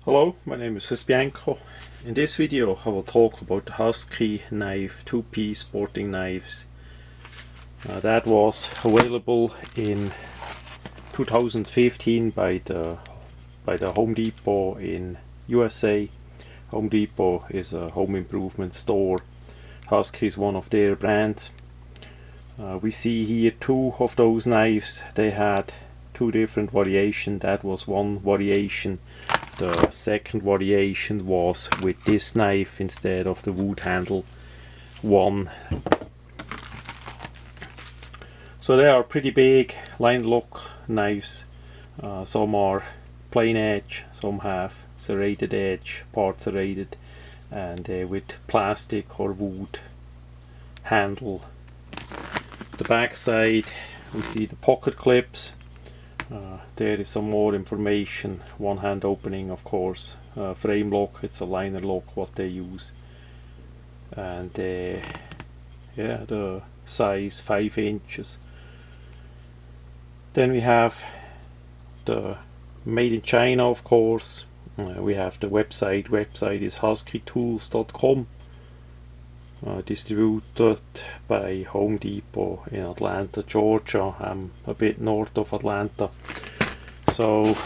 Hello, my name is swissbianco. In this video I will talk about the Husky knife, two-piece sporting knives. That was available in 2015 by the Home Depot in USA. Home Depot is a home improvement store. Husky is one of their brands. We see here two of those knives. They had two different variations. That was one variation. The second variation was with this knife instead of the wood handle one. So they are pretty big line lock knives. Some are plain edge, some have serrated edge, part serrated, and with plastic or wood handle. The back side we see the pocket clips. There is some more information. One hand opening, of course. Frame lock, it's a liner lock what they use. And yeah, the size 5 inches. Then we have the made in China, of course. We have the website. Website is huskytools.com. Distributed by Home Depot in Atlanta, Georgia. I'm a bit north of Atlanta. So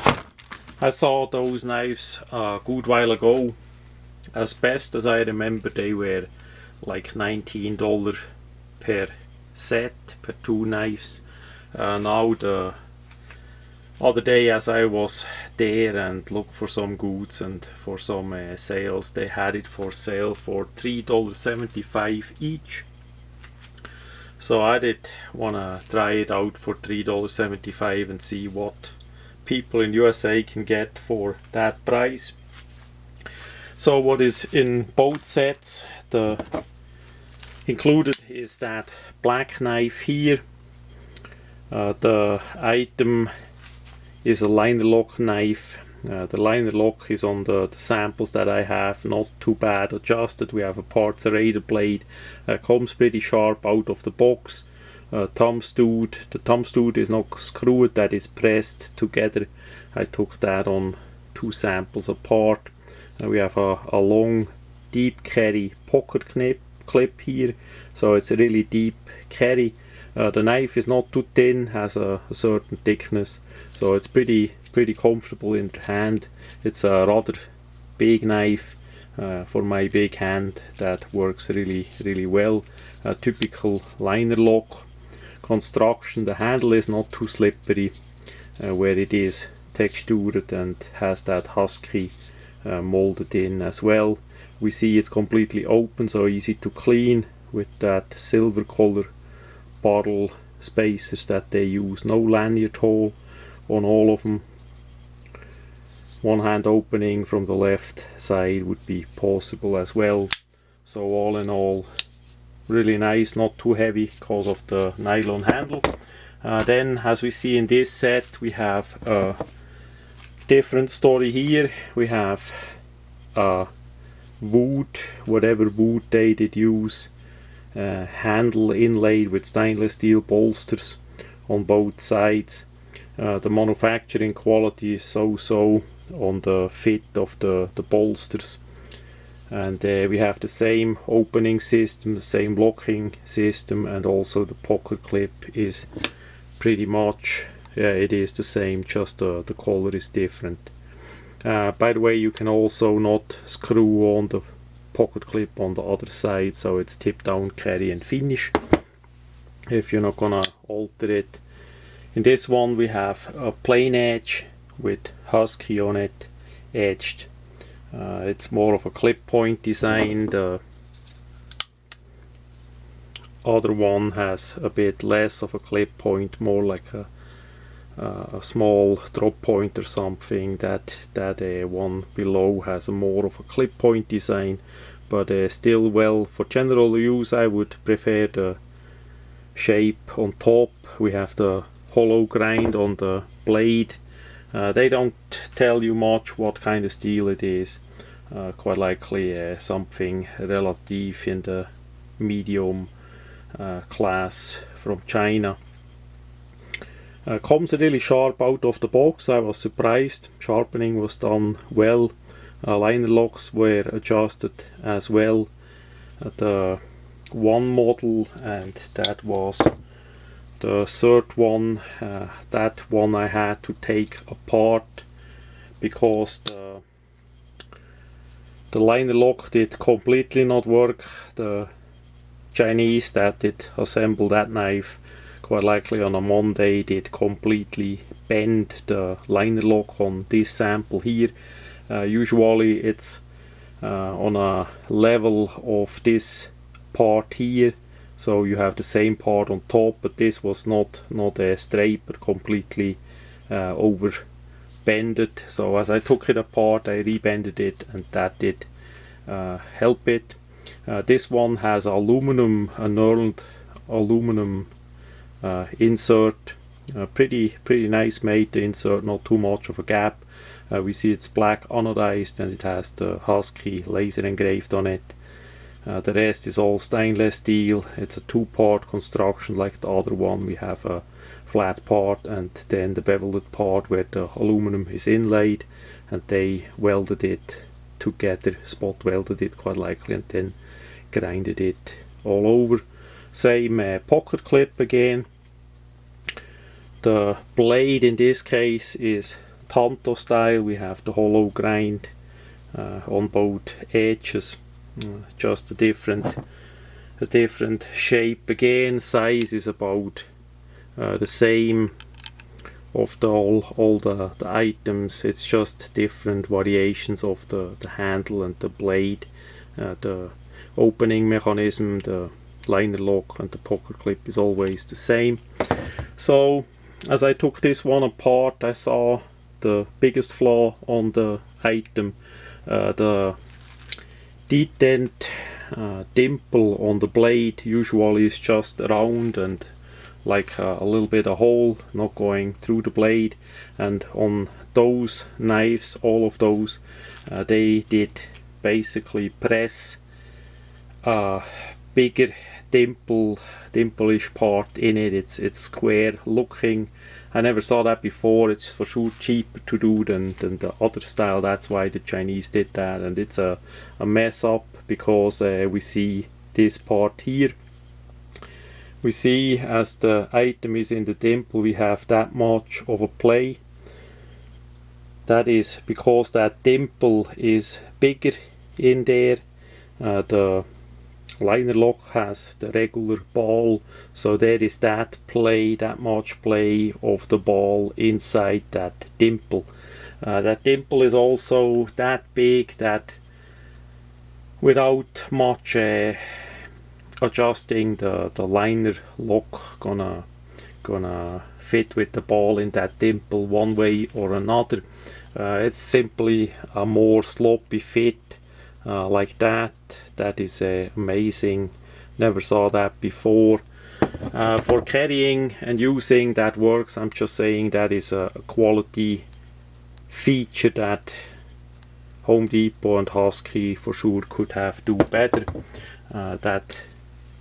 I saw those knives a good while ago. As best as I remember, they were like $19 per set, per two knives. Now the other day as I was there and looked for some goods and for some sales, they had it for sale for $3.75 each. So I did want to try it out for $3.75 and see what people in USA can get for that price. So what is in both sets, the included is that black knife here. The item is a liner lock knife. The liner lock is on the samples that I have, not too bad adjusted. We have a part serrated blade, comes pretty sharp out of the box. Thumb stud, the thumb stud is not screwed, that is pressed together. I took that on two samples apart. We have a long deep carry pocket clip here, so it's a really deep carry. The knife is not too thin, has a certain thickness, so it's pretty comfortable in the hand. It's a rather big knife for my big hand. That works really well. A typical liner lock construction. The handle is not too slippery, where it is textured and has that Husky molded in as well. We see it's completely open, so easy to clean with that silver color bottle spacers that they use. No lanyard hole on all of them. One hand opening from the left side would be possible as well. So all in all, really nice, not too heavy because of the nylon handle. Then as we see in this set, we have a different story here. We have wood, whatever wood they did use, handle inlaid with stainless steel bolsters on both sides. The manufacturing quality is so on the fit of the bolsters, and we have the same opening system, the same locking system, and also the pocket clip is pretty much, yeah, it is the same, just the color is different. By the way, you can also not screw on the pocket clip on the other side, so it's tip down, carry and finish if you're not gonna alter it. In this one we have a plain edge with Husky on it, edged. It's more of a clip point design. The other one has a bit less of a clip point, more like a small drop point or something. That one below has a more of a clip point design, but still, well, for general use I would prefer the shape on top. We have the hollow grind on the blade. They don't tell you much what kind of steel it is. Quite likely something relative in the medium class from China. Comes really sharp out of the box. I was surprised. Sharpening was done well. liner locks were adjusted as well. The one model, and that was the third one. That one I had to take apart because the liner lock did completely not work. The Chinese that did assemble that knife, quite likely on a Monday, did completely bend the liner lock on this sample here. Usually it's on a level of this part here, so you have the same part on top, but this was not straight but completely over bended. So as I took it apart, I rebended it, and that did help it. This one has aluminum, a knurled aluminum insert, pretty nice made. The insert, not too much of a gap. We see it's black anodized, and it has the Husky laser engraved on it. The rest is all stainless steel. It's a two-part construction like the other one. We have a flat part and then the beveled part where the aluminum is inlaid, and they welded it together, spot welded it quite likely, and then grinded it all over. Same pocket clip again. The blade in this case is Tanto style. We have the hollow grind on both edges, just a different shape again. Size is about the same of all the items. It's just different variations of the handle and the blade. The opening mechanism, the liner lock, and the pocket clip is always the same. So as I took this one apart, I saw the biggest flaw on the item. The detent dimple on the blade usually is just round and like a little bit of hole, not going through the blade, and on those knives, all of those, they did basically press a bigger dimple-ish part in it. It's square looking. I never saw that before. It's for sure cheaper to do than the other style. That's why the Chinese did that, and it's a mess up because we see this part here. We see as the item is in the dimple, we have that much of a play. That is because that dimple is bigger in there. The liner lock has the regular ball, so there is that play, that much play of the ball inside that dimple. That dimple is also that big that without much adjusting, the liner lock gonna fit with the ball in that dimple one way or another. It's simply a more sloppy fit like that. That is amazing. Never saw that before. For carrying and using, that works. I'm just saying that is a quality feature that Home Depot and Husky for sure could have do better. That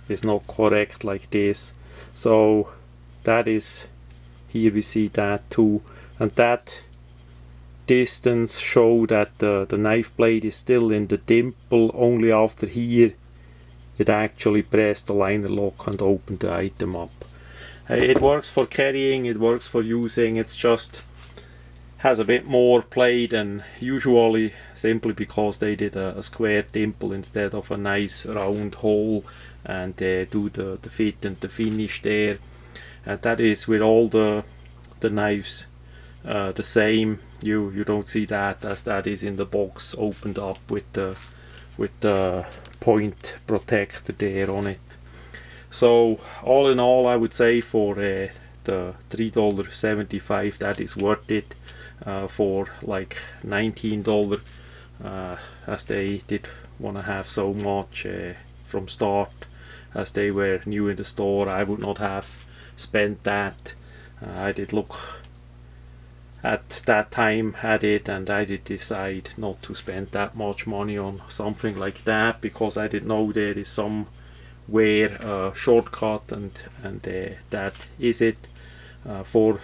is not correct like this. So that is, here we see that too, and that distance show that the knife blade is still in the dimple. Only after here it actually pressed the liner lock and opened the item up. It works for carrying, it works for using. It's just has a bit more play than usually, simply because they did a square dimple instead of a nice round hole, and do the fit and the finish there. And that is with all the knives the same. You don't see that, as that is in the box opened up with the point protector there on it. So all in all, I would say for the $3.75 that is worth it. For like $19, as they did want to have so much from start, as they were new in the store, I would not have spent that. I did look at that time at it, and I did decide not to spend that much money on something like that, because I did know there is somewhere a shortcut, and that is it. For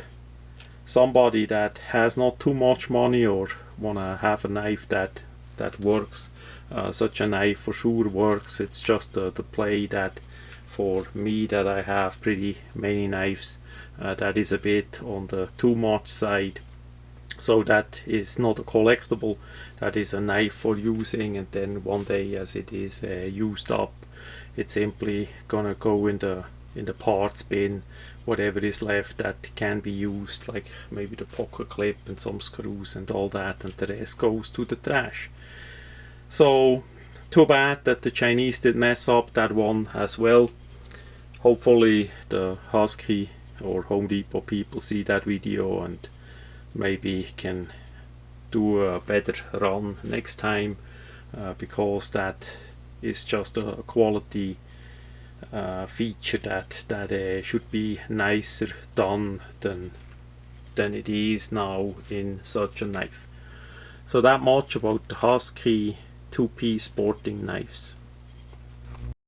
somebody that has not too much money or wanna have a knife that that works. Such a knife for sure works. It's just the play that for me, that I have pretty many knives, that is a bit on the too much side. So that is not a collectible, that is a knife for using, and then one day as it is used up, it's simply gonna go in the parts bin, whatever is left that can be used, like maybe the pocket clip and some screws and all that, and the rest goes to the trash. So too bad that the Chinese did mess up that one as well. Hopefully the Husky or Home Depot people see that video and maybe can do a better run next time, because that is just a quality feature that should be nicer done than it is now in such a knife. So that much about the Husky two-piece sporting knives.